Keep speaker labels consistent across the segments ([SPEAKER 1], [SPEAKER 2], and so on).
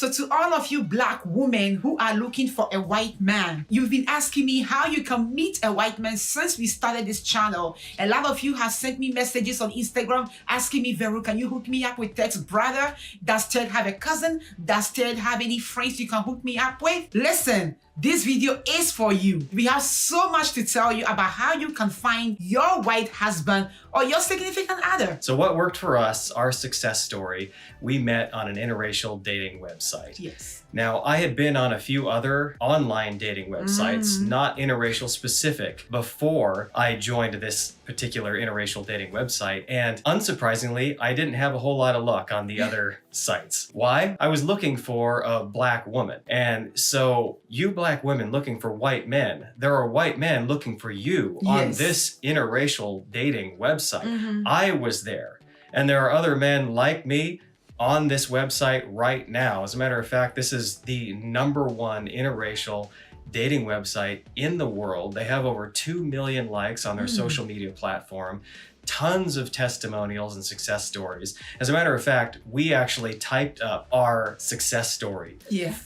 [SPEAKER 1] So to all of you Black women who are looking for a white man, you've been asking me how you can meet a white man since we started this channel. A lot of you have sent me messages on Instagram asking me, Veru, can you hook me up with Ted's brother? Does Ted have a cousin? Does Ted have any friends you can hook me up with? Listen, this video is for you. We have so much to tell you about how you can find your white husband or your significant other.
[SPEAKER 2] So what worked for us, our success story, we met on an interracial dating website.
[SPEAKER 1] Yes.
[SPEAKER 2] Now, I had been on a few other online dating websites, not interracial specific, before I joined this particular interracial dating website. And unsurprisingly, I didn't have a whole lot of luck on the other sites. Why? I was looking for a Black woman. And so you Black women looking for white men, there are white men looking for you on this interracial dating website. I was there. And there are other men like me on this website right now. As a matter of fact, this is the #1 interracial dating website in the world. They have over 2 million likes on their social media platform, tons of testimonials and success stories. As a matter of fact, we actually typed up our success story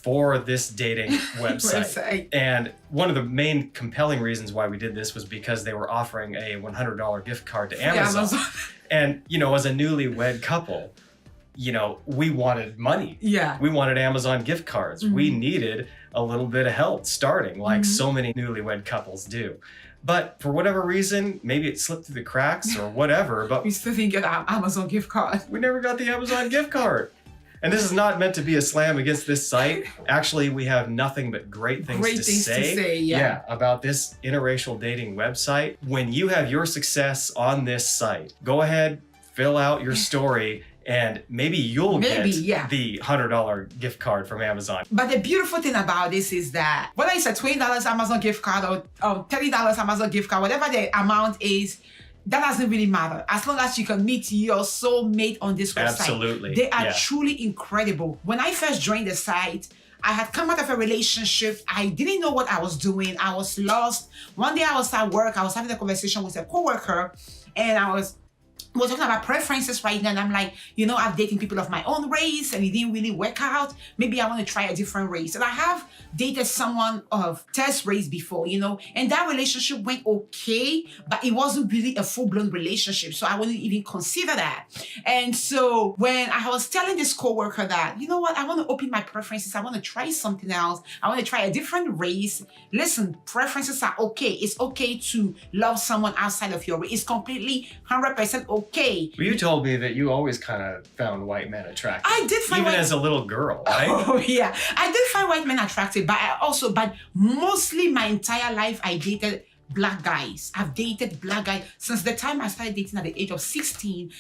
[SPEAKER 2] for this dating website. And one of the main compelling reasons why we did this was because they were offering a $100 gift card to Amazon. And, you know, as a newlywed couple, you know, we wanted money. Yeah. We wanted Amazon gift cards. We needed a little bit of help starting, like so many newlywed couples do. But for whatever reason, maybe it slipped through the cracks or whatever, but
[SPEAKER 1] we still didn't get our Amazon gift card.
[SPEAKER 2] We never got the Amazon gift card. And this is not meant to be a slam against this site. Actually, we have nothing but great things to say about this interracial dating website. When you have your success on this site, go ahead, fill out your story, and maybe you'll get the $100 gift card from Amazon.
[SPEAKER 1] But the beautiful thing about this is that whether it's a $20 Amazon gift card or $30 Amazon gift card, whatever the amount is, that doesn't really matter. As long as you can meet your soulmate on this website.
[SPEAKER 2] Absolutely.
[SPEAKER 1] They are truly incredible. When I first joined the site, I had come out of a relationship. I didn't know what I was doing. I was lost. One day I was at work. I was having a conversation with a coworker, and we're talking about preferences right now, and I'm like, you know, I'm dating people of my own race and it didn't really work out. Maybe I want to try a different race. And I have dated someone of Ted's race before, you know, and that relationship went okay, but it wasn't really a full-blown relationship. So I wouldn't even consider that. And so when I was telling this coworker that, you know what, I want to open my preferences. I want to try something else. I want to try a different race. Listen, preferences are okay. It's okay to love someone outside of your race. It's completely 100% okay.
[SPEAKER 2] Well, you told me that you always kind of found white men attractive.
[SPEAKER 1] I did find
[SPEAKER 2] even as a little girl, right?
[SPEAKER 1] Oh yeah, I did find white men attractive, but mostly my entire life I dated Black guys. I've dated Black guys since the time I started dating at the age of 16.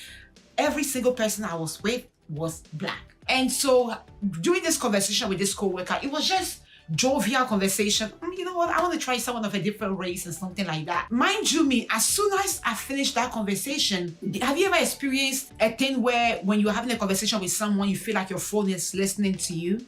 [SPEAKER 1] Every single person I was with was Black, and so during this conversation with this coworker, it was just jovial conversation. You know what? I want to try someone of a different race and something like that. Mind you me, as soon as I finished that conversation, have you ever experienced a thing where when you're having a conversation with someone, you feel like your phone is listening to you?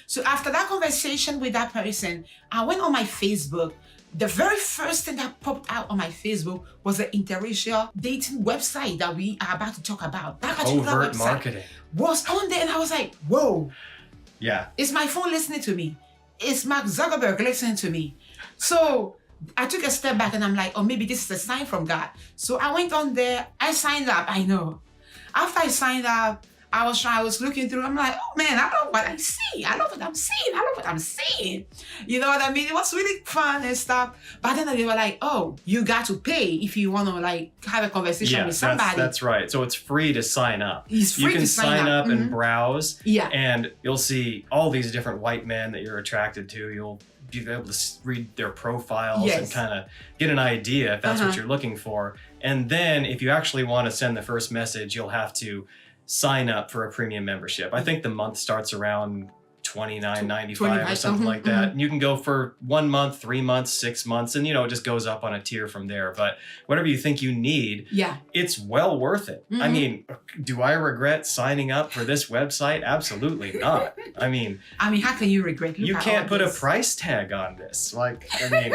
[SPEAKER 1] So after that conversation with that person, I went on my Facebook. The very first thing that popped out on my Facebook was the interracial dating website that we are about to talk about. That particular
[SPEAKER 2] Overt
[SPEAKER 1] website
[SPEAKER 2] marketing
[SPEAKER 1] was on there, and I was like, whoa.
[SPEAKER 2] Yeah.
[SPEAKER 1] Is my phone listening to me? Is Mark Zuckerberg listening to me? So I took a step back and I'm like, oh, maybe this is a sign from God. So I went on there, I signed up, I know. After I signed up, I was looking through, I'm like, oh man, I love what I see. I love what I'm seeing. I love what I'm seeing. You know what I mean? It was really fun and stuff. But then they were like, oh, you got to pay if you want to like have a conversation with somebody.
[SPEAKER 2] That's right. So it's free to sign up.
[SPEAKER 1] It's free
[SPEAKER 2] you can
[SPEAKER 1] to sign
[SPEAKER 2] up and browse.
[SPEAKER 1] Yeah.
[SPEAKER 2] And you'll see all these different white men that you're attracted to. You'll be able to read their profiles and kind of get an idea if that's what you're looking for. And then if you actually want to send the first message, you'll have to sign up for a premium membership. I think the month starts around $29.95 or something like that. And you can go for 1 month, 3 months, 6 months, and you know, it just goes up on a tier from there. But whatever you think you need, it's well worth it. I mean, do I regret signing up for this website? Absolutely not. I mean,
[SPEAKER 1] how can you regret?
[SPEAKER 2] You can't put a price tag on this. Like, I mean,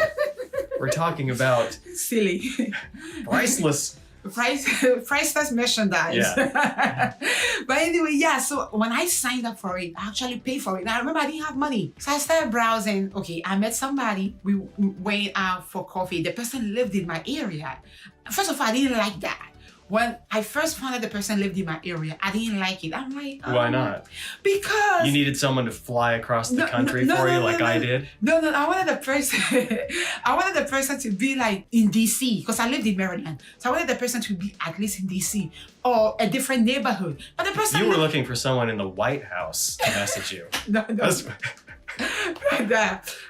[SPEAKER 2] we're talking about
[SPEAKER 1] silly,
[SPEAKER 2] priceless
[SPEAKER 1] priceless merchandise. But anyway, yeah. So when I signed up for it, I actually paid for it. And I remember I didn't have money, so I started browsing. Okay, I met somebody. We went out for coffee. The person lived in my area. First of all, I didn't like that. When I first found out the person lived in my area, I didn't like it. I'm like,
[SPEAKER 2] why not?
[SPEAKER 1] Because
[SPEAKER 2] you needed someone to fly across the country for you, like I did.
[SPEAKER 1] No, I wanted the person. I wanted the person to be like in DC because I lived in Maryland. So I wanted the person to be at least in DC or a different neighborhood. But the person
[SPEAKER 2] you were looking for someone in the White House to message you.
[SPEAKER 1] No.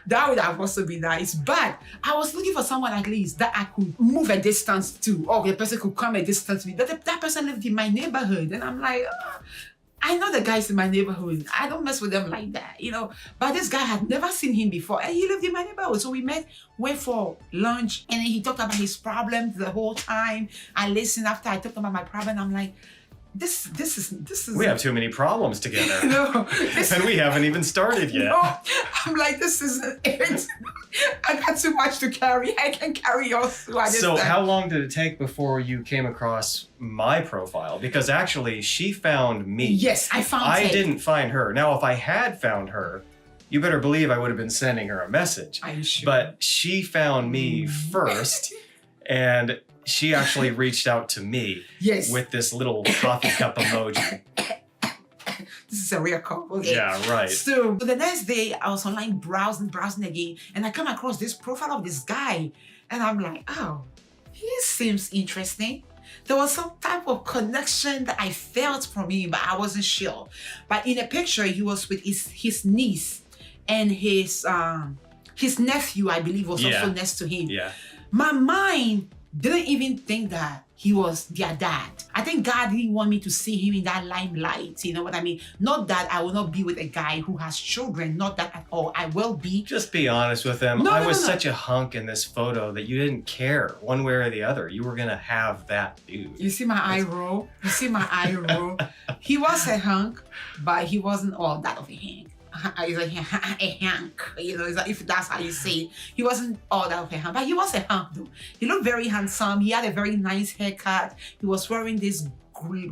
[SPEAKER 1] That would have also been nice, but I was looking for someone at least that I could move a distance to, or the person could come a distance to me. That person lived in my neighborhood, and I'm like, I know the guys in my neighborhood. I don't mess with them like that, you know. But this guy had never seen him before, and he lived in my neighborhood. So we met, went for lunch, and then he talked about his problems the whole time. I listened after I talked about my problem. I'm like, this is.
[SPEAKER 2] We have too many problems together.
[SPEAKER 1] No,
[SPEAKER 2] and we haven't even started yet.
[SPEAKER 1] No, I'm like, this isn't it. I got too much to carry. I can carry yours.
[SPEAKER 2] So how long did it take before you came across my profile? Because actually, she found me.
[SPEAKER 1] Yes, I found her.
[SPEAKER 2] I didn't find her. Now, if I had found her, you better believe I would have been sending her a message.
[SPEAKER 1] Are you sure?
[SPEAKER 2] But she found me first, and she actually reached out to me with this little coffee cup emoji.
[SPEAKER 1] This is a real cup. Okay.
[SPEAKER 2] Yeah, right.
[SPEAKER 1] So the next day, I was online browsing again, and I come across this profile of this guy, and I'm like, oh, he seems interesting. There was some type of connection that I felt from him, but I wasn't sure. But in a picture, he was with his niece and his nephew, I believe, was also next to him.
[SPEAKER 2] Yeah.
[SPEAKER 1] My mind didn't even think that he was their dad. I think God didn't want me to see him in that limelight. You know what I mean? Not that I will not be with a guy who has children. Not that at all. I will be.
[SPEAKER 2] Just be honest with him. I was such a hunk in this photo that you didn't care one way or the other. You were going to have that dude.
[SPEAKER 1] You see my eye roll? You see my eye roll? He was a hunk, but he wasn't all that of a hunk. He's like a hunk, you know, if that's how you say it. He wasn't all that of a hunk, but he was a hunk though. He looked very handsome. He had a very nice haircut. He was wearing this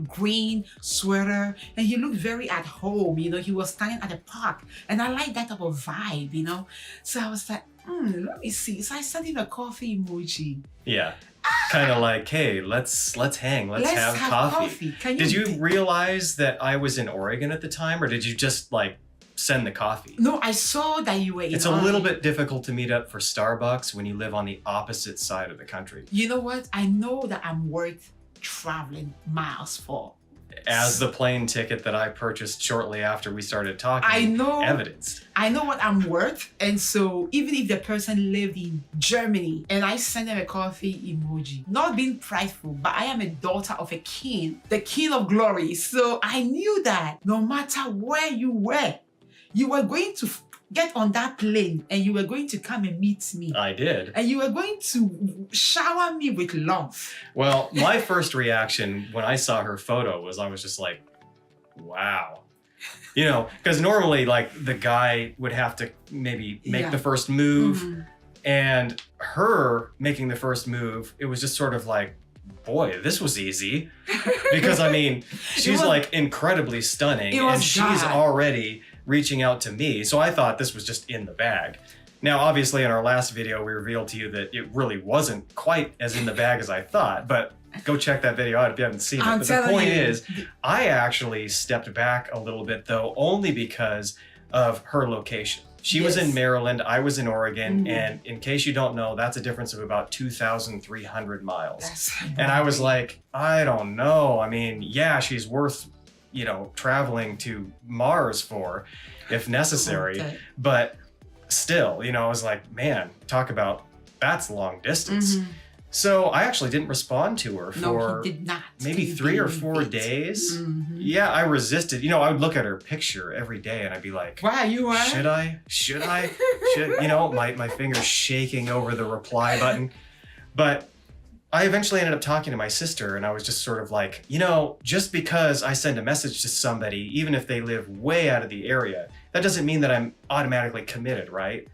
[SPEAKER 1] green sweater, and he looked very at home, you know. He was standing at the park, and I like that type of vibe, you know. So I was like, let me see. So I sent him a coffee emoji.
[SPEAKER 2] Yeah. Kind of like, hey, let's hang, let's have coffee. Did you realize that I was in Oregon at the time, or did you just like send the coffee?
[SPEAKER 1] No, I saw that you were in
[SPEAKER 2] It's a little bit difficult to meet up for Starbucks when you live on the opposite side of the country.
[SPEAKER 1] You know what? I know that I'm worth traveling miles for.
[SPEAKER 2] As the plane ticket that I purchased shortly after we started talking,
[SPEAKER 1] I know,
[SPEAKER 2] evidenced.
[SPEAKER 1] I know what I'm worth. And so even if the person lived in Germany and I send them a coffee emoji, not being prideful, but I am a daughter of a king, the king of glory. So I knew that no matter where you were going to get on that plane and you were going to come and meet me.
[SPEAKER 2] I did.
[SPEAKER 1] And you were going to shower me with love.
[SPEAKER 2] Well, my first reaction when I saw her photo was I was just like, wow. You know, because normally like the guy would have to maybe make the first move, and her making the first move, it was just sort of like, boy, this was easy. Because I mean, she's like incredibly stunning, and she's already reaching out to me. So I thought this was just in the bag. Now, obviously in our last video, we revealed to you that it really wasn't quite as in the bag as I thought, but go check that video out if you haven't seen it. But the point is, I actually stepped back a little bit though, only because of her location. She was in Maryland, I was in Oregon, and in case you don't know, that's a difference of about 2,300 miles. And I was like, I don't know. I mean, yeah, she's worth, you know, traveling to Mars for, if necessary. But still, you know, I was like, man, talk about that's long distance. So I actually didn't respond to her for maybe 3 or 4 days. Yeah, I resisted. You know, I would look at her picture every day and I'd be like,
[SPEAKER 1] wow, you are?
[SPEAKER 2] Should I? Should, you know, my fingers shaking over the reply button. But I eventually ended up talking to my sister, and I was just sort of like, you know, just because I send a message to somebody, even if they live way out of the area, that doesn't mean that I'm automatically committed, right?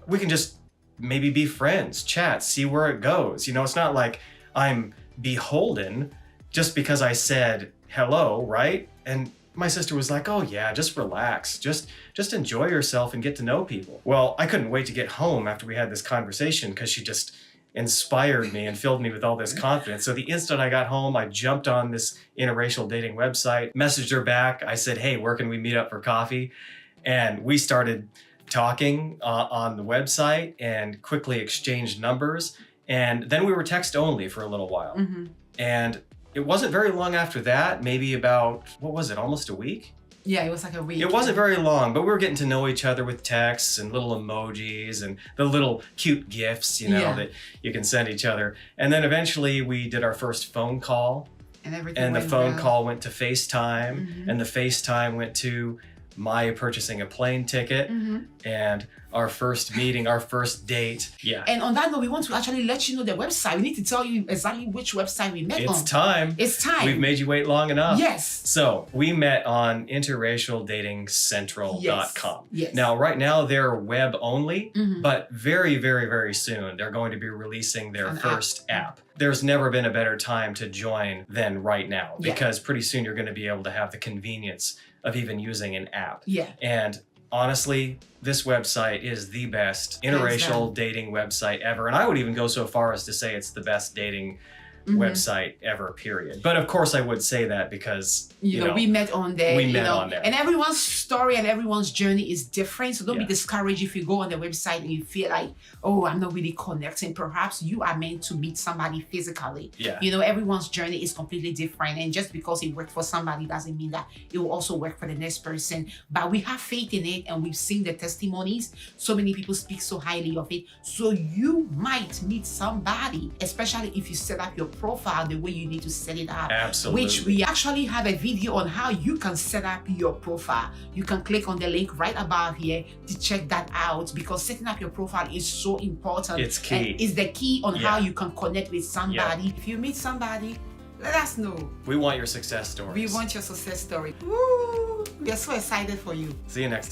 [SPEAKER 2] We can just maybe be friends, chat, see where it goes. You know, it's not like I'm beholden just because I said hello, right? And my sister was like, oh yeah, just relax. Just enjoy yourself and get to know people. Well, I couldn't wait to get home after we had this conversation because she just inspired me and filled me with all this confidence. So the instant I got home, I jumped on this interracial dating website, messaged her back. I said, hey, where can we meet up for coffee? And we started talking on the website and quickly exchanged numbers. And then we were text only for a little while. And it wasn't very long after that, maybe about, what was it, almost a week?
[SPEAKER 1] Yeah, it was like a week.
[SPEAKER 2] It wasn't very long, but we were getting to know each other with texts and little emojis and the little cute gifts, you know, that you can send each other. And then eventually we did our first phone call.
[SPEAKER 1] And everything
[SPEAKER 2] And the
[SPEAKER 1] went
[SPEAKER 2] phone
[SPEAKER 1] well.
[SPEAKER 2] call went to FaceTime. And the FaceTime went to Maya purchasing a plane ticket. And our first meeting, our first date. Yeah.
[SPEAKER 1] And on that note, we want to actually let you know the website. We need to tell you exactly which website we met on.
[SPEAKER 2] It's time.
[SPEAKER 1] It's time.
[SPEAKER 2] We've made you wait long enough.
[SPEAKER 1] Yes.
[SPEAKER 2] So we met on interracialdatingscentral.com.
[SPEAKER 1] Yes.
[SPEAKER 2] Now, right now they're web only, but very, very, very soon they're going to be releasing their first app. There's never been a better time to join than right now because pretty soon you're going to be able to have the convenience of even using an app.
[SPEAKER 1] Yeah.
[SPEAKER 2] And honestly, this website is the best interracial dating website ever. And I would even go so far as to say it's the best dating website ever, period. But of course I would say that because, you know,
[SPEAKER 1] we met on there.
[SPEAKER 2] We met on there.
[SPEAKER 1] And everyone's story and everyone's journey is different. So don't be discouraged if you go on the website and you feel like, oh, I'm not really connecting. Perhaps you are meant to meet somebody physically.
[SPEAKER 2] Yeah.
[SPEAKER 1] You know, everyone's journey is completely different. And just because it worked for somebody doesn't mean that it will also work for the next person. But we have faith in it and we've seen the testimonies. So many people speak so highly of it. So you might meet somebody, especially if you set up your profile the way you need to set it up.
[SPEAKER 2] Absolutely.
[SPEAKER 1] Which we actually have a video on how you can set up your profile. You can click on the link right above here to check that out because setting up your profile is so important.
[SPEAKER 2] It's key.
[SPEAKER 1] And it's the key on how you can connect with somebody. If you meet somebody, let us know.
[SPEAKER 2] We want your success stories.
[SPEAKER 1] We want your success story. Woo! We are so excited for you.
[SPEAKER 2] See you next time.